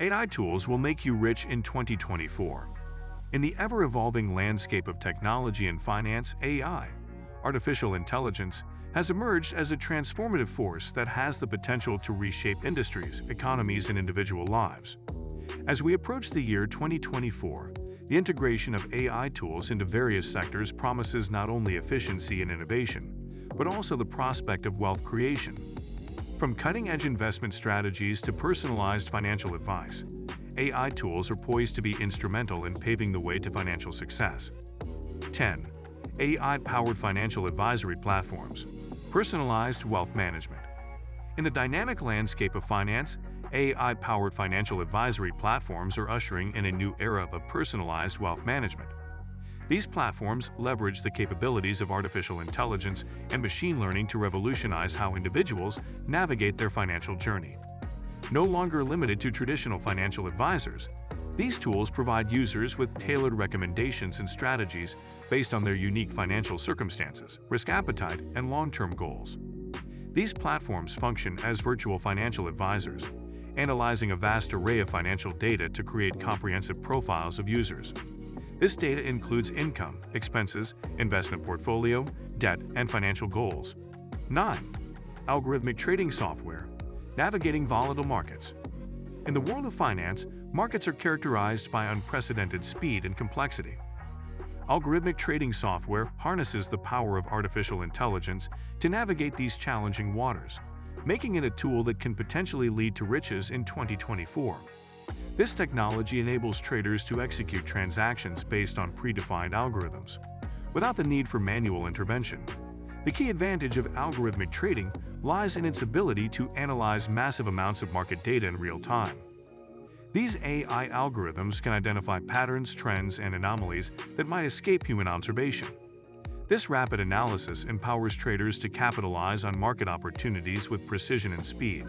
AI tools will make you rich in 2024. In the ever-evolving landscape of technology and finance, AI, artificial intelligence, has emerged as a transformative force that has the potential to reshape industries, economies, and individual lives. As we approach the year 2024, the integration of AI tools into various sectors promises not only efficiency and innovation, but also the prospect of wealth creation. From cutting-edge investment strategies to personalized financial advice, AI tools are poised to be instrumental in paving the way to financial success. 10. AI-powered financial advisory platforms. Personalized wealth management. In the dynamic landscape of finance, AI-powered financial advisory platforms are ushering in a new era of personalized wealth management. These platforms leverage the capabilities of artificial intelligence and machine learning to revolutionize how individuals navigate their financial journey. No longer limited to traditional financial advisors, these tools provide users with tailored recommendations and strategies based on their unique financial circumstances, risk appetite, and long-term goals. These platforms function as virtual financial advisors, analyzing a vast array of financial data to create comprehensive profiles of users. This data includes income, expenses, investment portfolio, debt, and financial goals. 9. Algorithmic trading software. Navigating volatile markets. In the world of finance, markets are characterized by unprecedented speed and complexity. Algorithmic trading software harnesses the power of artificial intelligence to navigate these challenging waters, making it a tool that can potentially lead to riches in 2024. This technology enables traders to execute transactions based on predefined algorithms, without the need for manual intervention. The key advantage of algorithmic trading lies in its ability to analyze massive amounts of market data in real time. These AI algorithms can identify patterns, trends, and anomalies that might escape human observation. This rapid analysis empowers traders to capitalize on market opportunities with precision and speed,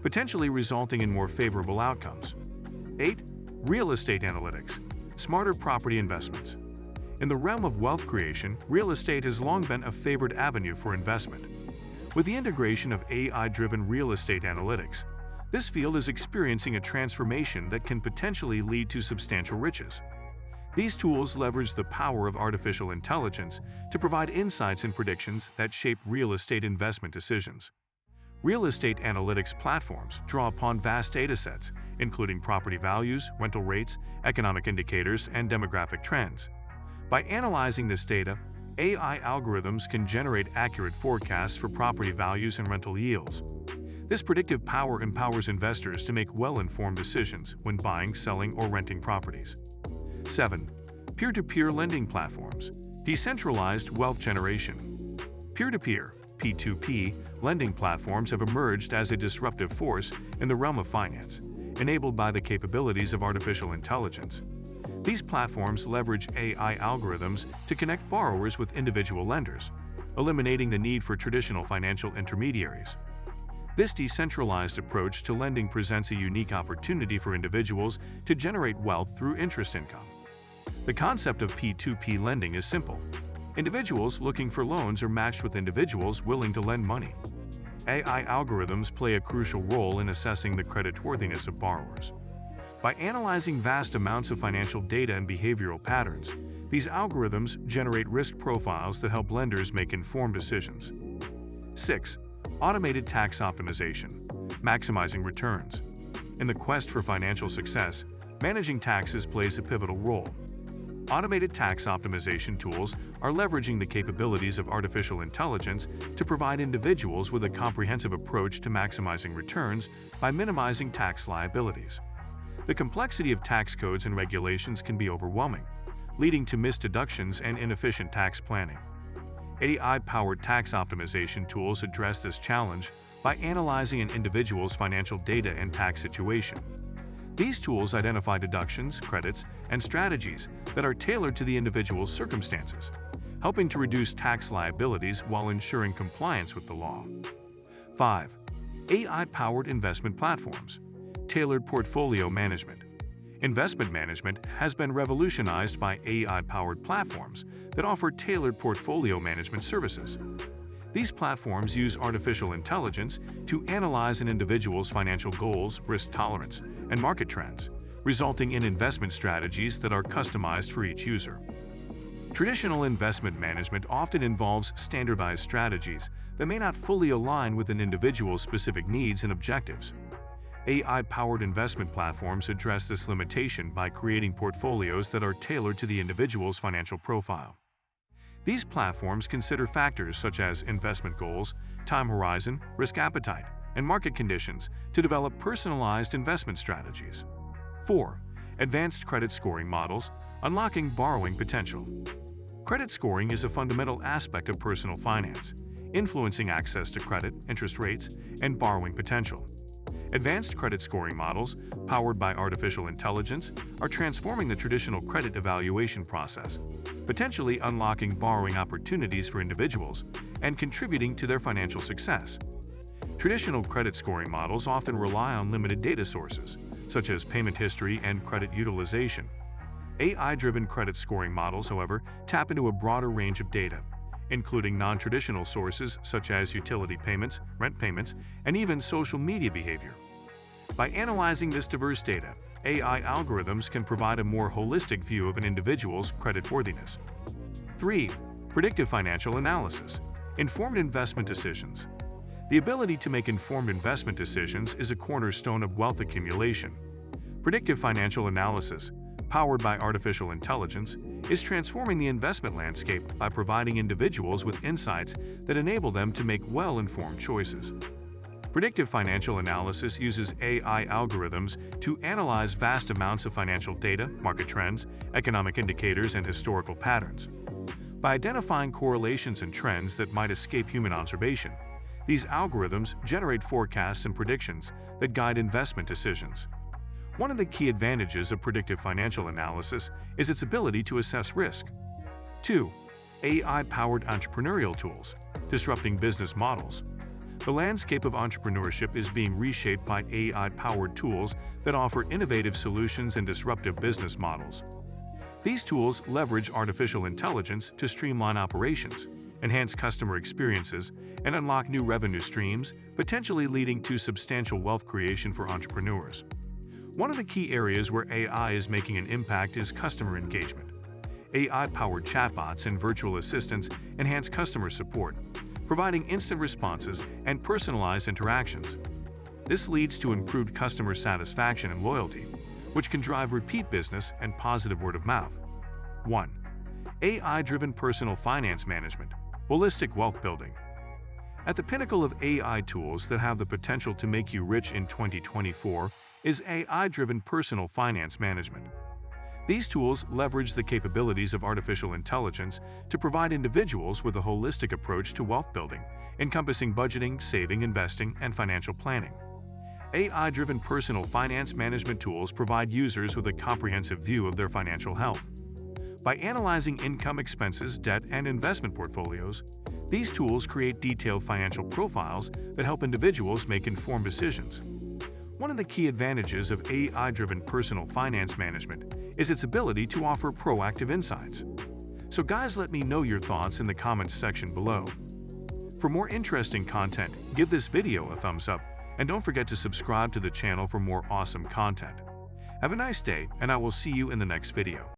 potentially resulting in more favorable outcomes. 8. Real estate analytics. Smarter property investments. In the realm of wealth creation, real estate has long been a favored avenue for investment. With the integration of AI-driven real estate analytics, this field is experiencing a transformation that can potentially lead to substantial riches. These tools leverage the power of artificial intelligence to provide insights and predictions that shape real estate investment decisions. Real estate analytics platforms draw upon vast datasets, including property values, rental rates, economic indicators, and demographic trends. By analyzing this data, AI algorithms can generate accurate forecasts for property values and rental yields. This predictive power empowers investors to make well-informed decisions when buying, selling, or renting properties. 7. Peer-to-peer lending platforms. Decentralized wealth generation. Peer-to-peer (P2P) lending platforms have emerged as a disruptive force in the realm of finance, enabled by the capabilities of artificial intelligence. These platforms leverage AI algorithms to connect borrowers with individual lenders, eliminating the need for traditional financial intermediaries. This decentralized approach to lending presents a unique opportunity for individuals to generate wealth through interest income. The concept of P2P lending is simple. Individuals looking for loans are matched with individuals willing to lend money. AI algorithms play a crucial role in assessing the creditworthiness of borrowers. By analyzing vast amounts of financial data and behavioral patterns, these algorithms generate risk profiles that help lenders make informed decisions. 6. Automated tax optimization. Maximizing returns. In the quest for financial success, managing taxes plays a pivotal role. Automated tax optimization tools are leveraging the capabilities of artificial intelligence to provide individuals with a comprehensive approach to maximizing returns by minimizing tax liabilities. The complexity of tax codes and regulations can be overwhelming, leading to missed deductions and inefficient tax planning. AI-powered tax optimization tools address this challenge by analyzing an individual's financial data and tax situation. These tools identify deductions, credits, and strategies that are tailored to the individual's circumstances, helping to reduce tax liabilities while ensuring compliance with the law. 5. AI-powered investment platforms. Tailored portfolio management. Investment management has been revolutionized by AI-powered platforms that offer tailored portfolio management services. These platforms use artificial intelligence to analyze an individual's financial goals, risk tolerance, and market trends, resulting in investment strategies that are customized for each user. Traditional investment management often involves standardized strategies that may not fully align with an individual's specific needs and objectives. AI-powered investment platforms address this limitation by creating portfolios that are tailored to the individual's financial profile. These platforms consider factors such as investment goals, time horizon, risk appetite, and market conditions to develop personalized investment strategies. 4. Advanced credit scoring models, unlocking borrowing potential. Credit scoring is a fundamental aspect of personal finance, influencing access to credit, interest rates, and borrowing potential. Advanced credit scoring models, powered by artificial intelligence, are transforming the traditional credit evaluation process, potentially unlocking borrowing opportunities for individuals and contributing to their financial success. Traditional credit scoring models often rely on limited data sources, such as payment history and credit utilization. AI-driven credit scoring models, however, tap into a broader range of data, including non-traditional sources such as utility payments, rent payments, and even social media behavior. By analyzing this diverse data, AI algorithms can provide a more holistic view of an individual's creditworthiness. 3. Predictive financial analysis. Informed investment decisions. The ability to make informed investment decisions is a cornerstone of wealth accumulation. Predictive financial analysis, powered by artificial intelligence, is transforming the investment landscape by providing individuals with insights that enable them to make well-informed choices. Predictive financial analysis uses AI algorithms to analyze vast amounts of financial data, market trends, economic indicators, and historical patterns. By identifying correlations and trends that might escape human observation, these algorithms generate forecasts and predictions that guide investment decisions. One of the key advantages of predictive financial analysis is its ability to assess risk. 2. AI-powered entrepreneurial tools, disrupting business models. The landscape of entrepreneurship is being reshaped by AI-powered tools that offer innovative solutions and disruptive business models. These tools leverage artificial intelligence to streamline operations, enhance customer experiences, and unlock new revenue streams, potentially leading to substantial wealth creation for entrepreneurs. One of the key areas where AI is making an impact is customer engagement. AI-powered chatbots and virtual assistants enhance customer support, providing instant responses and personalized interactions. This leads to improved customer satisfaction and loyalty, which can drive repeat business and positive word of mouth. 1. AI-driven personal finance management, holistic wealth building. At the pinnacle of AI tools that have the potential to make you rich in 2024 is AI-driven personal finance management. These tools leverage the capabilities of artificial intelligence to provide individuals with a holistic approach to wealth building, encompassing budgeting, saving, investing, and financial planning. AI-driven personal finance management tools provide users with a comprehensive view of their financial health. By analyzing income, expenses, debt, and investment portfolios, these tools create detailed financial profiles that help individuals make informed decisions. One of the key advantages of AI-driven personal finance management is its ability to offer proactive insights. So guys, let me know your thoughts in the comments section below. For more interesting content, give this video a thumbs up, and don't forget to subscribe to the channel for more awesome content. Have a nice day, and I will see you in the next video.